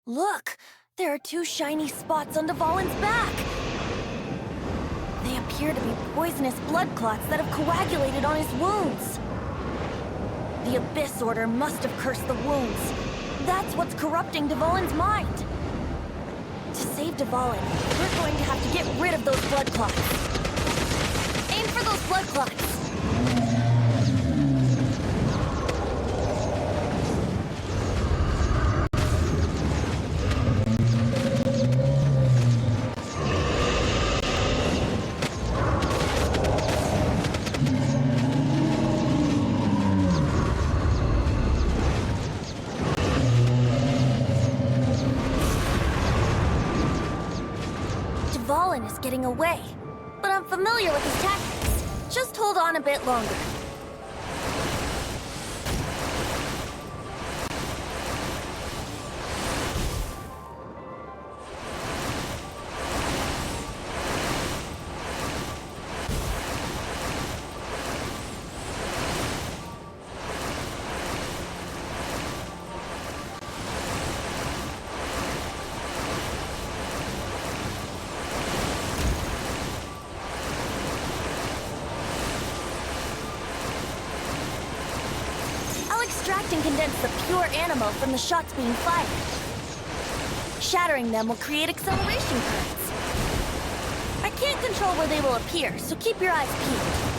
Look! There are two shiny spots on Dvalin's back! They appear to be poisonous blood clots that have coagulated on his wounds. The Abyss Order must have cursed the wounds. That's what's corrupting Dvalin's mind. To save Dvalin, we're going to have to get rid of those blood clots. Aim for those blood clots! Dvalin is getting away, but I'm familiar with his tactics. Just hold on a bit longer. Extract and condense the pure animal from the shots being fired. Shattering them will create acceleration currents. I can't control where they will appear, so keep your eyes peeled.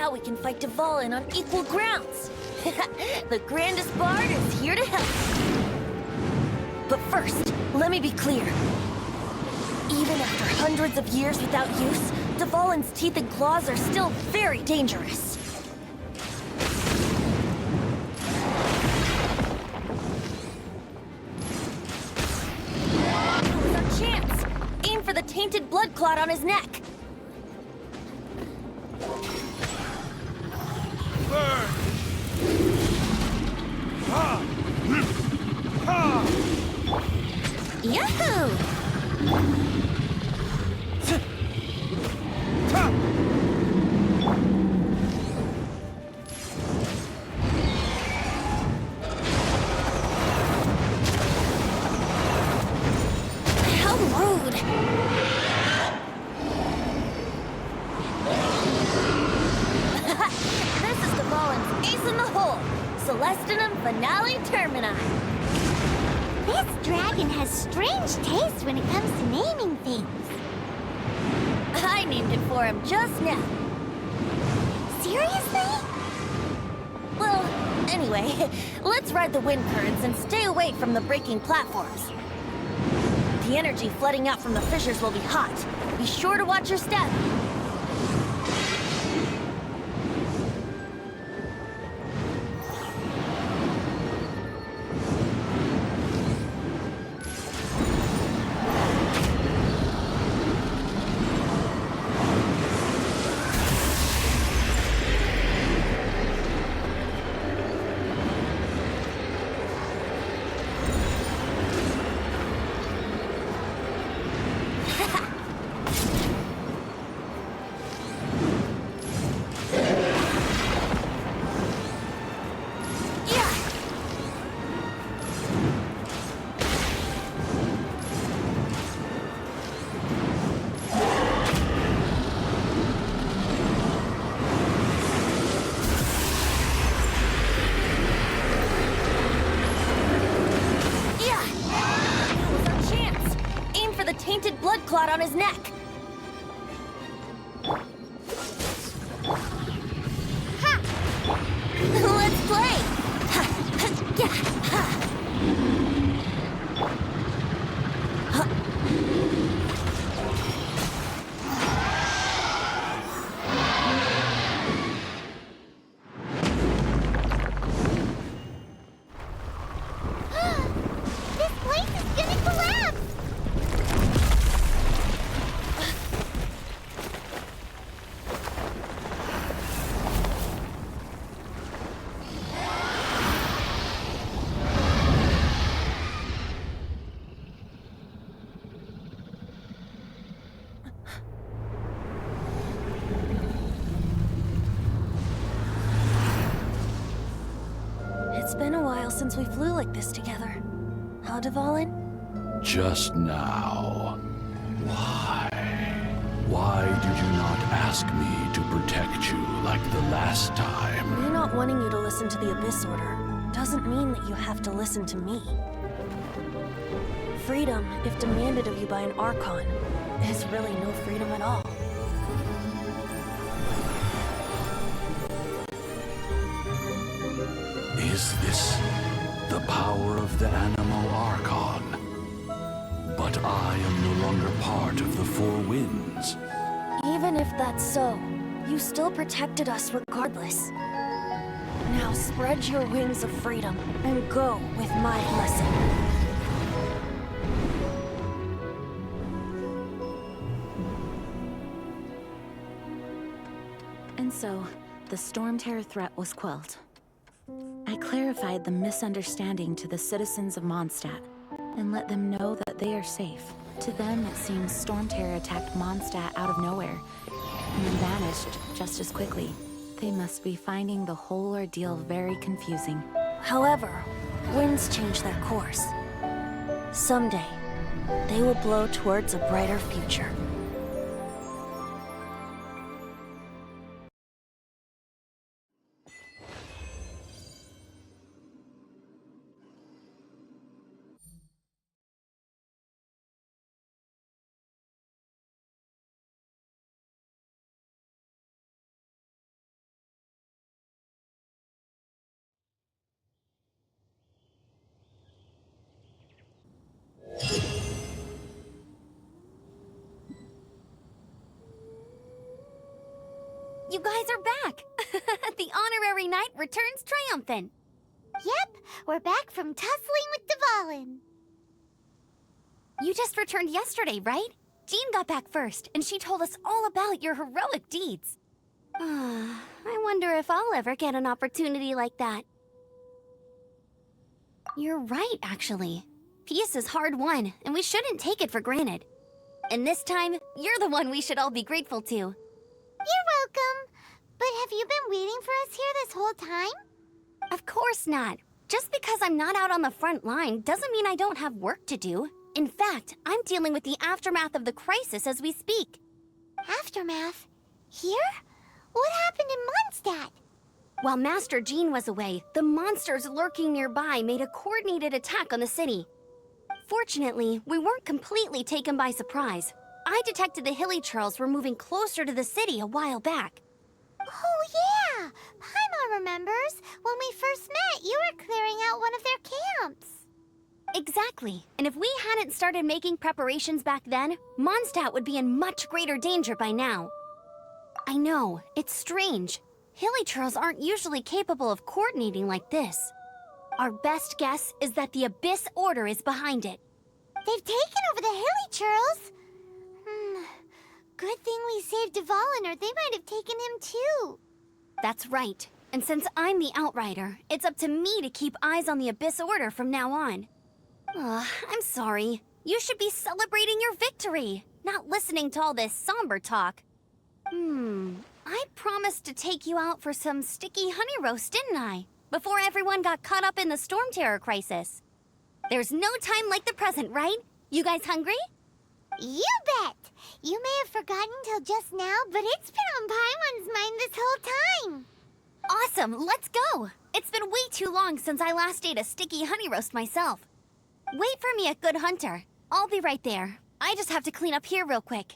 Now we can fight Dvalin on equal grounds. The grandest bard is here to help. But first, let me be clear. Even after hundreds of years without use, Dvalin's teeth and claws are still very dangerous. That was our chance. Aim for the tainted blood clot on his neck. Burn! Ha! Ha! Yahoo! Ta! How rude! This is Dvalin's ace in the hole, Celestinum Finale Termini. This dragon has strange taste when it comes to naming things. I named it for him just now. Seriously? Well, anyway, let's ride the wind currents and stay away from the breaking platforms. The energy flooding out from the fissures will be hot. Be sure to watch your step. Tainted blood clot on his neck. Ha! Let's play. Ha, ha, yeah, ha. This place is gonna collapse! It's been a while since we flew like this together. Huh, Dvalin? Just now. Why? Why did you not ask me to protect you like the last time? Me not wanting you to listen to the Abyss Order doesn't mean that you have to listen to me. Freedom, if demanded of you by an Archon, is really no freedom at all. Is this the power of the Animo Archon? But I am no longer part of the Four Winds. Even if that's so, you still protected us regardless. Now spread your wings of freedom and go with my blessing. And so, the Storm Terror threat was quelled. I clarified the misunderstanding to the citizens of Mondstadt, and let them know that they are safe. To them, it seems Storm Terror attacked Mondstadt out of nowhere, and then vanished just as quickly. They must be finding the whole ordeal very confusing. However, winds change their course. Someday, they will blow towards a brighter future. guys are back! The honorary knight returns triumphant! Yep, we're back from tussling with Dvalin. You just returned yesterday, right? Jean got back first, and she told us all about your heroic deeds. I wonder if I'll ever get an opportunity like that. You're right, actually. Peace is hard won, and we shouldn't take it for granted. And this time, you're the one we should all be grateful to. You're welcome. But have you been waiting for us here this whole time? Of course not. Just because I'm not out on the front line doesn't mean I don't have work to do. In fact, I'm dealing with the aftermath of the crisis as we speak. Aftermath? Here? What happened in Mondstadt? While Master Jean was away, the monsters lurking nearby made a coordinated attack on the city. Fortunately, we weren't completely taken by surprise. I detected the Hilly Churls were moving closer to the city a while back. Oh yeah! Paimon remembers. When we first met, you were clearing out one of their camps. Exactly. And if we hadn't started making preparations back then, Mondstadt would be in much greater danger by now. I know, it's strange. Hilly Churls aren't usually capable of coordinating like this. Our best guess is that the Abyss Order is behind it. They've taken over the Hilly Churls? Good thing we saved Dvalin, or they might have taken him too. That's right. And since I'm the Outrider, it's up to me to keep eyes on the Abyss Order from now on. I'm sorry. You should be celebrating your victory, not listening to all this somber talk. I promised to take you out for some sticky honey roast, didn't I? Before everyone got caught up in the Storm Terror crisis. There's no time like the present, right? You guys hungry? You bet! You may have forgotten till just now, but it's been on Paimon's mind this whole time. Awesome, let's go! It's been way too long since I last ate a sticky honey roast myself. Wait for me at Good Hunter. I'll be right there. I just have to clean up here real quick.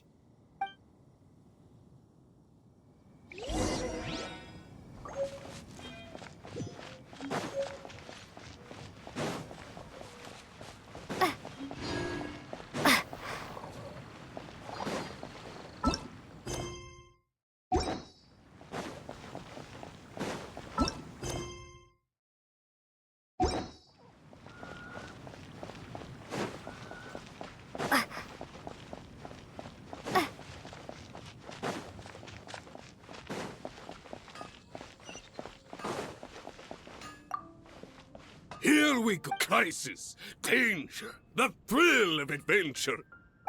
Here we go. Crisis, danger, the thrill of adventure.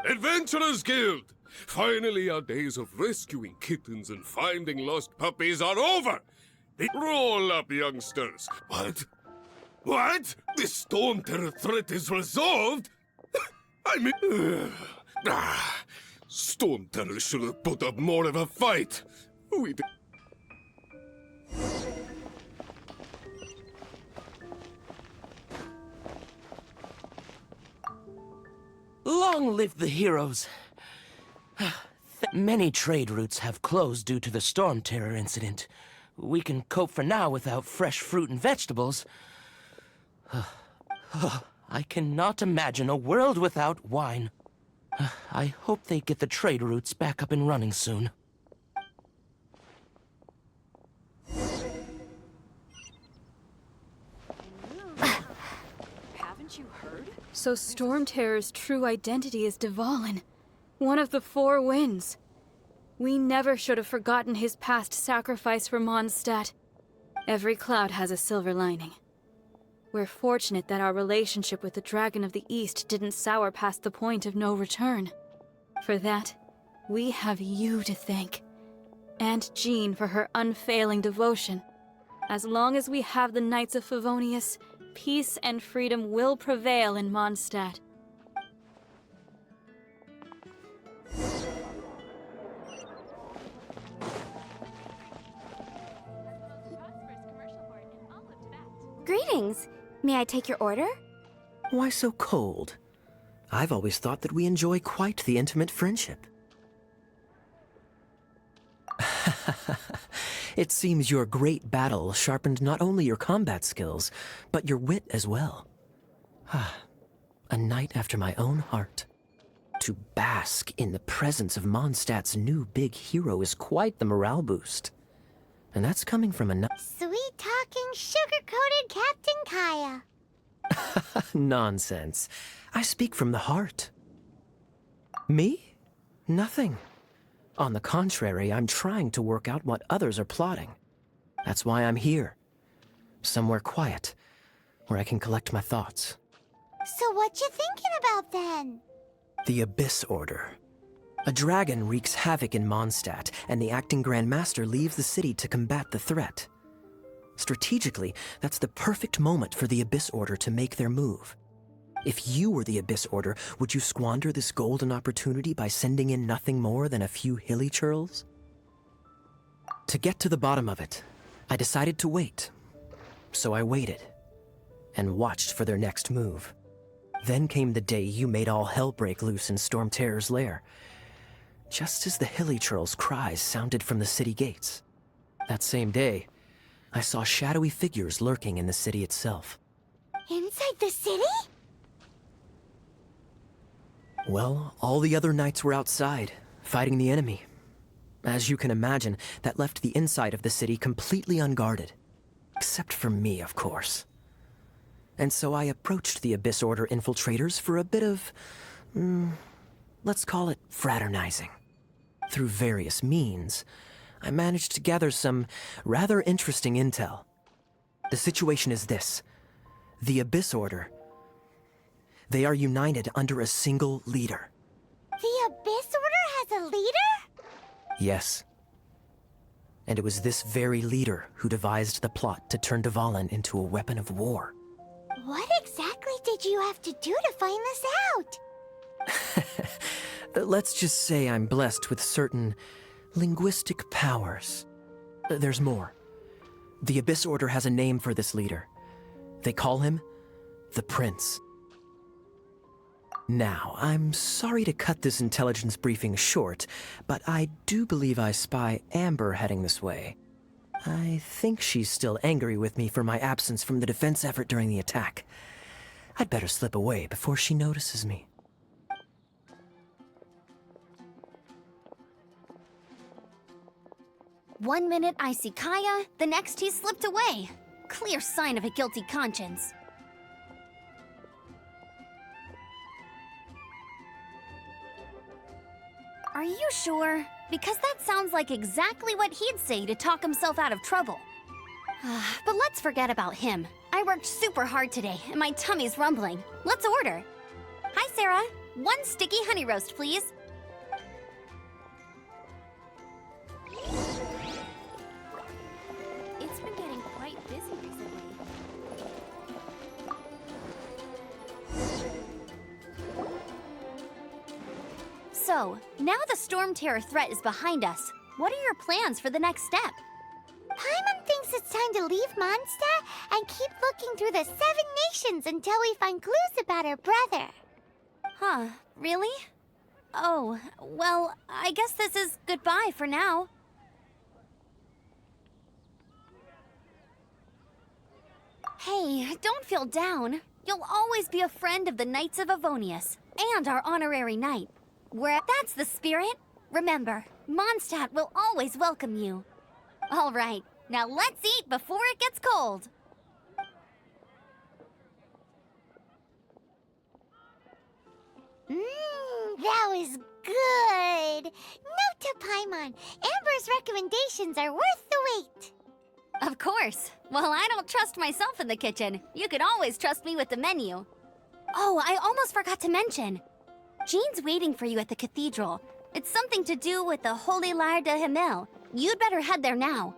Adventurers Guild! Finally, our days of rescuing kittens and finding lost puppies are over! Roll up, youngsters. What? What? The Storm Terror threat is resolved? I mean... Storm Terror should have put up more of a fight. We did... Long live the heroes! Many trade routes have closed due to the Storm Terror incident. We can cope for now without fresh fruit and vegetables. I cannot imagine a world without wine. I hope they get the trade routes back up and running soon. Haven't you heard? So Storm Terror's true identity is Dvalin, one of the Four Winds. We never should have forgotten his past sacrifice for Mondstadt. Every cloud has a silver lining. We're fortunate that our relationship with the Dragon of the East didn't sour past the point of no return. For that, we have you to thank. And Jean for her unfailing devotion. As long as we have the Knights of Favonius, peace and freedom will prevail in Mondstadt. Greetings. May I take your order? Why so cold? I've always thought that we enjoy quite the intimate friendship. It seems your great battle sharpened not only your combat skills, but your wit as well. A knight after my own heart. To bask in the presence of Mondstadt's new big hero is quite the morale boost. And that's coming from a Sweet-talking, sugar-coated Captain Kaya. Nonsense. I speak from the heart. Me? Nothing. On the contrary, I'm trying to work out what others are plotting. That's why I'm here. Somewhere quiet, where I can collect my thoughts. So what you thinking about then? The Abyss Order. A dragon wreaks havoc in Mondstadt, and the acting Grand Master leaves the city to combat the threat. Strategically, that's the perfect moment for the Abyss Order to make their move. If you were the Abyss Order, would you squander this golden opportunity by sending in nothing more than a few hilly churls? To get to the bottom of it, I decided to wait. So I waited, and watched for their next move. Then came the day you made all hell break loose in Storm Terror's lair, just as the hilly churls' cries sounded from the city gates. That same day, I saw shadowy figures lurking in the city itself. Inside the city? Well, all the other knights were outside, fighting the enemy. As you can imagine, that left the inside of the city completely unguarded. Except for me, of course. And so I approached the Abyss Order infiltrators for a bit of, let's call it fraternizing. Through various means, I managed to gather some rather interesting intel. The situation is this. The Abyss Order, they are united under a single leader. The Abyss Order has a leader? Yes. And it was this very leader who devised the plot to turn Dvalin into a weapon of war. What exactly did you have to do to find this out? Let's just say I'm blessed with certain linguistic powers. There's more. The Abyss Order has a name for this leader. They call him the Prince. Now, I'm sorry to cut this intelligence briefing short, but I do believe I spy Amber heading this way. I think she's still angry with me for my absence from the defense effort during the attack. I'd better slip away before she notices me. One minute I see Kaya, the next he slipped away. Clear sign of a guilty conscience. Are you sure? Because that sounds like exactly what he'd say to talk himself out of trouble. But let's forget about him. I worked super hard today, and my tummy's rumbling. Let's order. Hi, Sarah. 1 sticky honey roast, please. It's been getting quite busy recently. So, now the Storm Terror threat is behind us. What are your plans for the next step? Paimon thinks it's time to leave Mondstadt and keep looking through the 7 nations until we find clues about her brother. Huh, really? Oh, well, I guess this is goodbye for now. Hey, don't feel down. You'll always be a friend of the Knights of Avonius, and our honorary knight. That's the spirit. Remember, Mondstadt will always welcome you. All right, now let's eat before it gets cold. That was good. Note to Paimon, Amber's recommendations are worth the wait. Of course. Well, I don't trust myself in the kitchen. You can always trust me with the menu. Oh, I almost forgot to mention. Jean's waiting for you at the cathedral. It's something to do with the Holy Lyre de Himmel. You'd better head there now.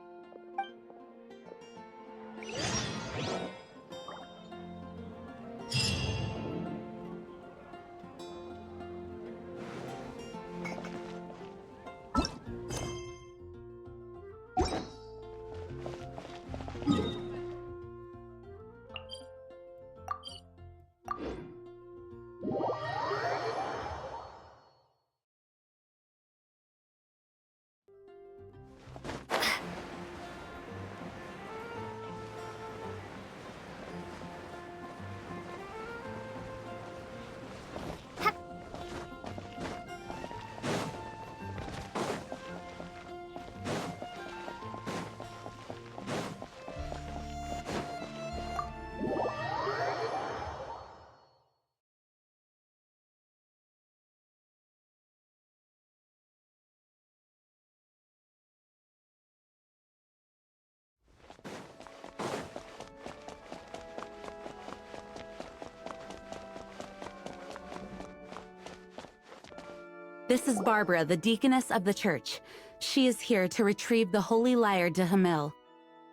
This is Barbara, the deaconess of the church. She is here to retrieve the Holy Lyre de Hamel.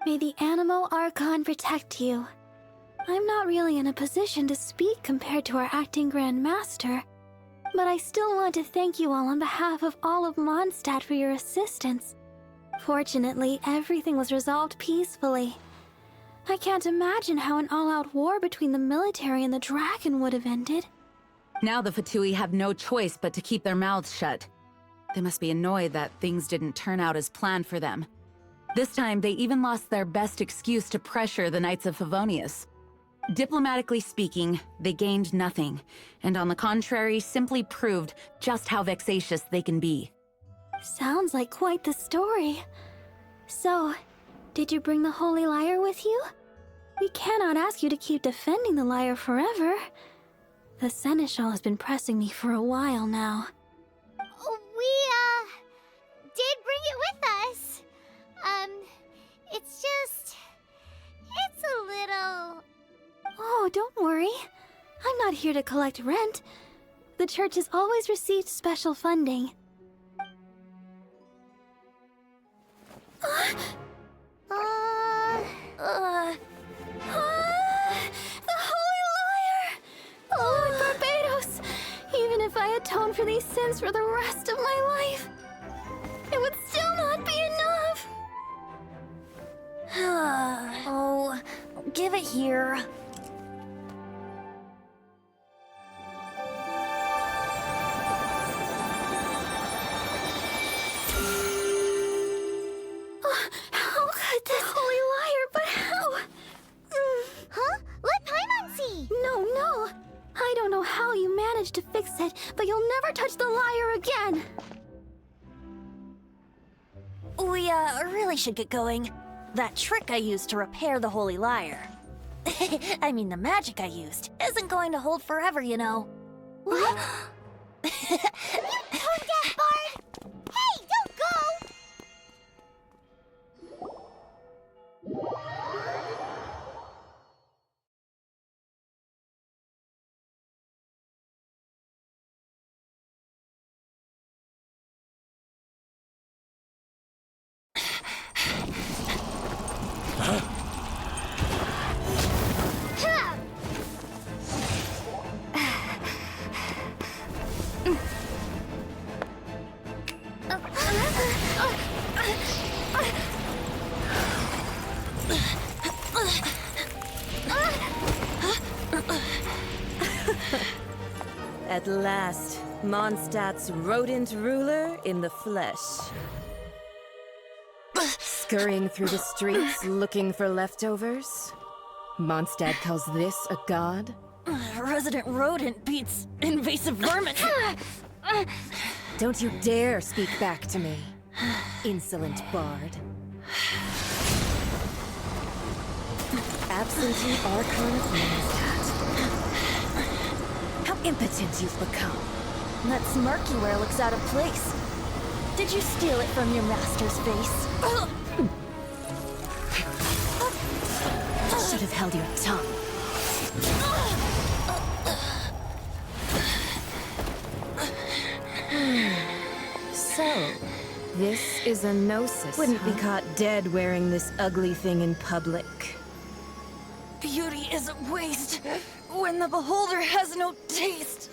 May the Animo Archon protect you. I'm not really in a position to speak compared to our acting Grand Master, but I still want to thank you all on behalf of all of Mondstadt for your assistance. Fortunately, everything was resolved peacefully. I can't imagine how an all-out war between the military and the dragon would have ended. Now the Fatui have no choice but to keep their mouths shut. They must be annoyed that things didn't turn out as planned for them. This time, they even lost their best excuse to pressure the Knights of Favonius. Diplomatically speaking, they gained nothing, and on the contrary, simply proved just how vexatious they can be. Sounds like quite the story. So, did you bring the Holy Lyre with you? We cannot ask you to keep defending the lyre forever. The Seneschal has been pressing me for a while now. We, did bring it with us. It's just... it's a little... Oh, don't worry. I'm not here to collect rent. The church has always received special funding. The Holy Lyre! Lord Barbados! Even if I atone for these sins for the rest of my life, it would still not be enough! Oh, give it here. How could this Holy Lyre, but how? Huh? Let Paimon see! No. I don't know how you managed to fix it, but you'll never touch the lyre again! We, really should get going. That trick I used to repair the Holy Lyre. I mean, the magic I used isn't going to hold forever, you know. What? You tone-deaf bard! Hey, don't go! At last, Mondstadt's rodent ruler in the flesh. Scurrying through the streets looking for leftovers? Mondstadt calls this a god? Resident rodent beats invasive vermin. Don't you dare speak back to me, insolent bard. Absentee Archon of Mondstadt. How impotent you've become. That smirky wear looks out of place. Did you steal it from your master's face? Should have held your tongue. So, this is a gnosis. Wouldn't be caught dead wearing this ugly thing in public. Beauty is a waste when the beholder has no taste.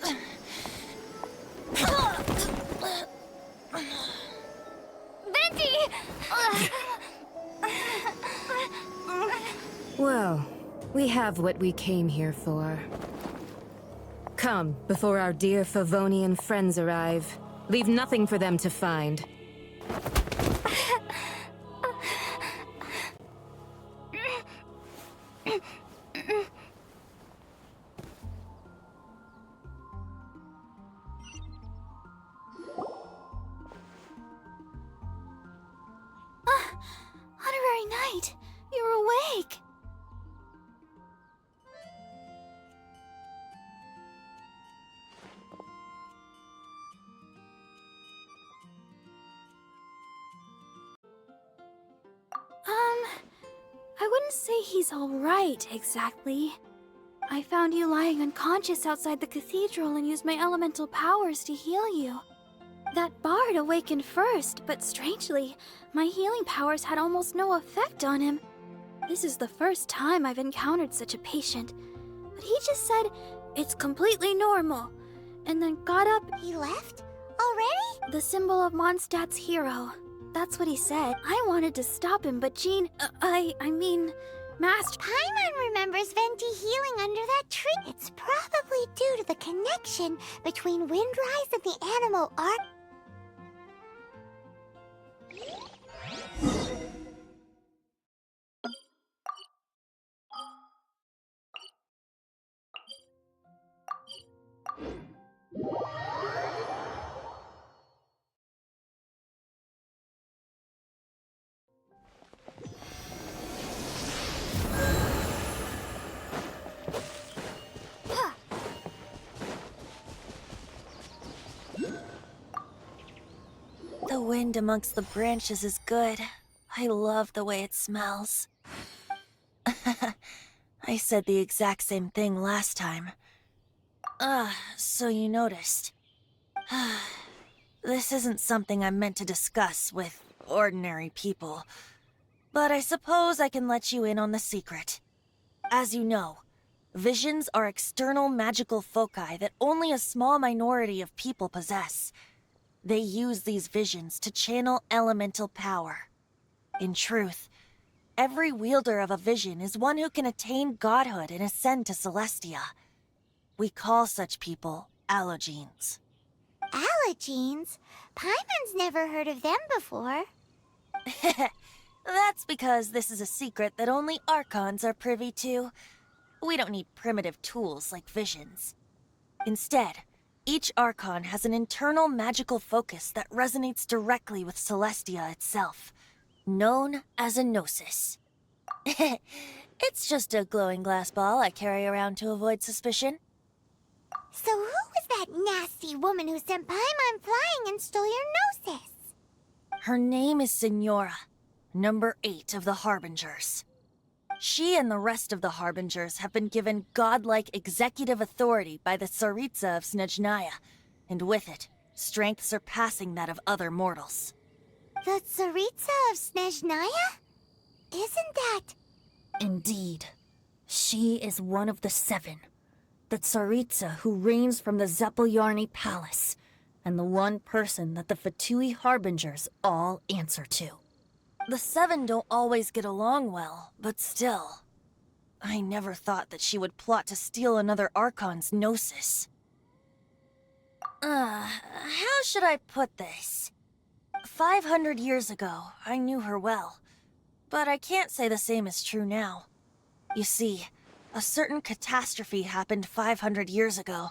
Venti! Well, we have what we came here for. Come, before our dear Favonian friends arrive. Leave nothing for them to find. Honorary Knight, you're awake! I wouldn't say he's alright, exactly. I found you lying unconscious outside the cathedral and used my elemental powers to heal you. That bard awakened first, but strangely, my healing powers had almost no effect on him. This is the first time I've encountered such a patient. But he just said, it's completely normal, and then got up. He left? Already? The symbol of Mondstadt's hero. That's what he said. I wanted to stop him, but Jean, I mean, Master... Paimon remembers Venti healing under that tree. It's probably due to the connection between Windrise and the animal art. The wind amongst the branches is good. I love the way it smells. I said the exact same thing last time. So you noticed. This isn't something I'm meant to discuss with ordinary people, but I suppose I can let you in on the secret. As you know, visions are external magical foci that only a small minority of people possess. They use these visions to channel elemental power. In truth, every wielder of a vision is one who can attain godhood and ascend to Celestia. We call such people allogenes. Allogenes? Paimon's never heard of them before. That's because this is a secret that only Archons are privy to. We don't need primitive tools like visions. Instead, each Archon has an internal magical focus that resonates directly with Celestia itself, known as a gnosis. It's just a glowing glass ball I carry around to avoid suspicion. So who was that nasty woman who sent Paimon flying and stole your gnosis? Her name is Signora, number 8 of the Harbingers. She and the rest of the Harbingers have been given godlike executive authority by the Tsaritsa of Snezhnaya, and with it, strength surpassing that of other mortals. The Tsaritsa of Snezhnaya? Isn't that... Indeed. She is one of the 7. The Tsaritsa who reigns from the Zeppeljorny Palace, and the one person that the Fatui Harbingers all answer to. The 7 don't always get along well, but still. I never thought that she would plot to steal another Archon's gnosis. How should I put this? 500 years ago, I knew her well, but I can't say the same is true now. You see, a certain catastrophe happened 500 years ago,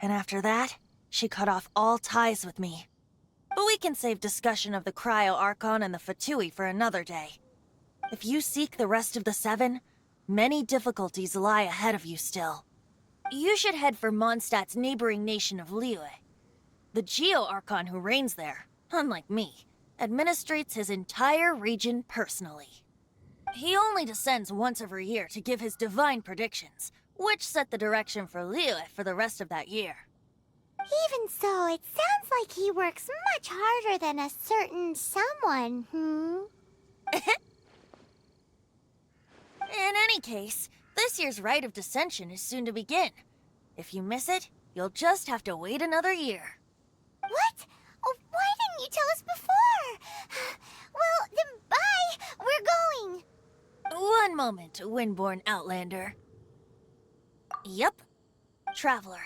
and after that, she cut off all ties with me. But we can save discussion of the Cryo Archon and the Fatui for another day. If you seek the rest of the 7, many difficulties lie ahead of you still. You should head for Mondstadt's neighboring nation of Liyue. The Geo Archon who reigns there, unlike me, administrates his entire region personally. He only descends once every year to give his divine predictions, which set the direction for Liyue for the rest of that year. Even so, it sounds like he works much harder than a certain someone, In any case, this year's Rite of Descension is soon to begin. If you miss it, you'll just have to wait another year. What? Oh, why didn't you tell us before? Well, then bye! We're going! One moment, Windborn Outlander. Yep. Traveler,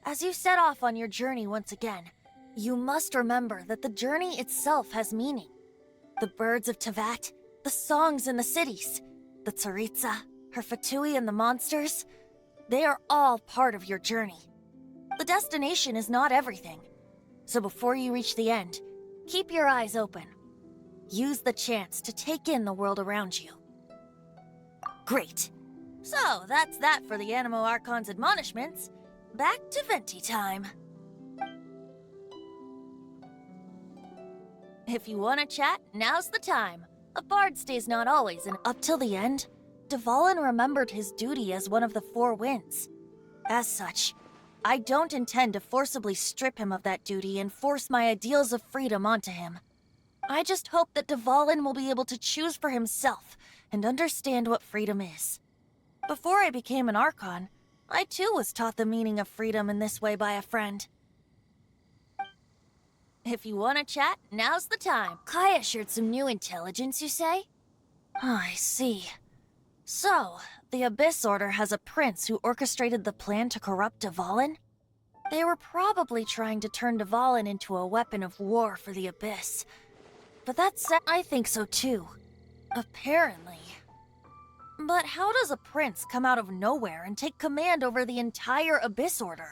as you set off on your journey once again, you must remember that the journey itself has meaning. The birds of Tevat, the songs in the cities, the Tsaritsa, her Fatui and the monsters, they are all part of your journey. The destination is not everything. So before you reach the end, keep your eyes open. Use the chance to take in the world around you. Great. So, that's that for the Animo Archon's admonishments. Back to Venti time. If you want to chat, now's the time. A bard stays not always, and up till the end, Dvalin remembered his duty as one of the 4 winds. As such, I don't intend to forcibly strip him of that duty and force my ideals of freedom onto him. I just hope that Dvalin will be able to choose for himself and understand what freedom is. Before I became an Archon, I too was taught the meaning of freedom in this way by a friend. If you want to chat, now's the time. Kaya shared some new intelligence, you say? Oh, I see. So, the Abyss Order has a prince who orchestrated the plan to corrupt Dvalin? They were probably trying to turn Dvalin into a weapon of war for the Abyss. But that said, I think so too. Apparently. But how does a prince come out of nowhere and take command over the entire Abyss Order?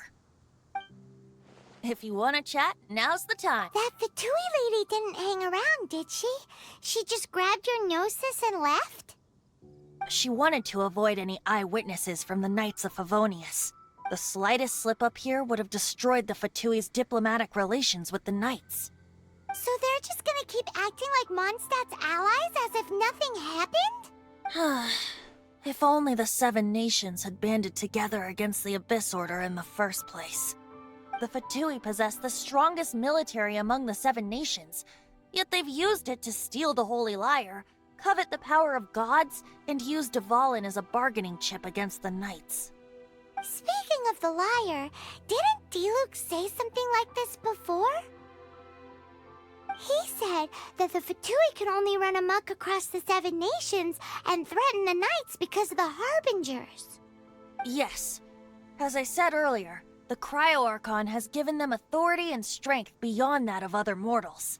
If you want to chat, now's the time. That Fatui lady didn't hang around, did she? She just grabbed your gnosis and left? She wanted to avoid any eyewitnesses from the Knights of Favonius. The slightest slip-up here would have destroyed the Fatui's diplomatic relations with the Knights. So they're just gonna keep acting like Mondstadt's allies as if nothing happened? If only the Seven Nations had banded together against the Abyss Order in the first place. The Fatui possess the strongest military among the Seven Nations, yet they've used it to steal the Holy Lyre, covet the power of gods, and use Dvalin as a bargaining chip against the Knights. Speaking of the lyre, didn't Diluc say something like this before? He said that the Fatui could only run amok across the Seven Nations and threaten the Knights because of the Harbingers. Yes. As I said earlier, the Cryo-Archon has given them authority and strength beyond that of other mortals.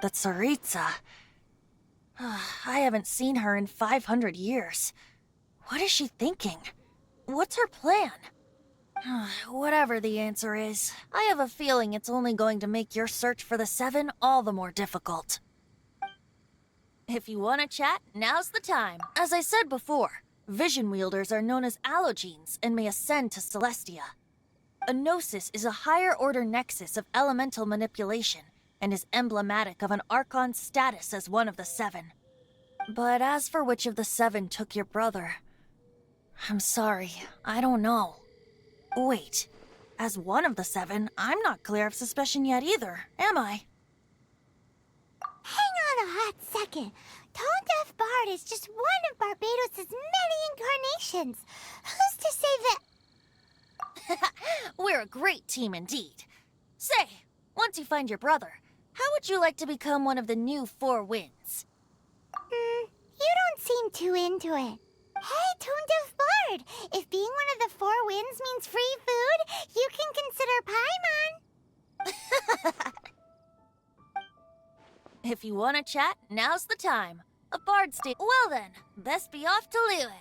The Tsaritsa... I haven't seen her in 500 years. What is she thinking? What's her plan? Whatever the answer is, I have a feeling it's only going to make your search for the Seven all the more difficult. If you want to chat, now's the time. As I said before, vision wielders are known as allogenes and may ascend to Celestia. A gnosis is a higher-order nexus of elemental manipulation and is emblematic of an Archon's status as one of the Seven. But as for which of the Seven took your brother, I'm sorry, I don't know. Wait, as one of the Seven, I'm not clear of suspicion yet either, am I? Hang on a hot second. Tone Deaf Bard is just one of Barbados' many incarnations. Who's to say that... We're a great team indeed. Say, once you find your brother, how would you like to become one of the new Four Winds? You don't seem too into it. Hey, Tone Deaf Bard, if being one of the Four Winds means free food, you can consider Paimon. If you want to chat, now's the time. A bard state. Well then, best be off to Liyue.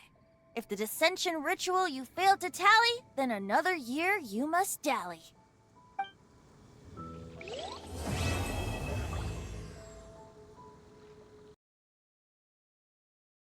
If the dissension ritual you failed to tally, then another year you must dally.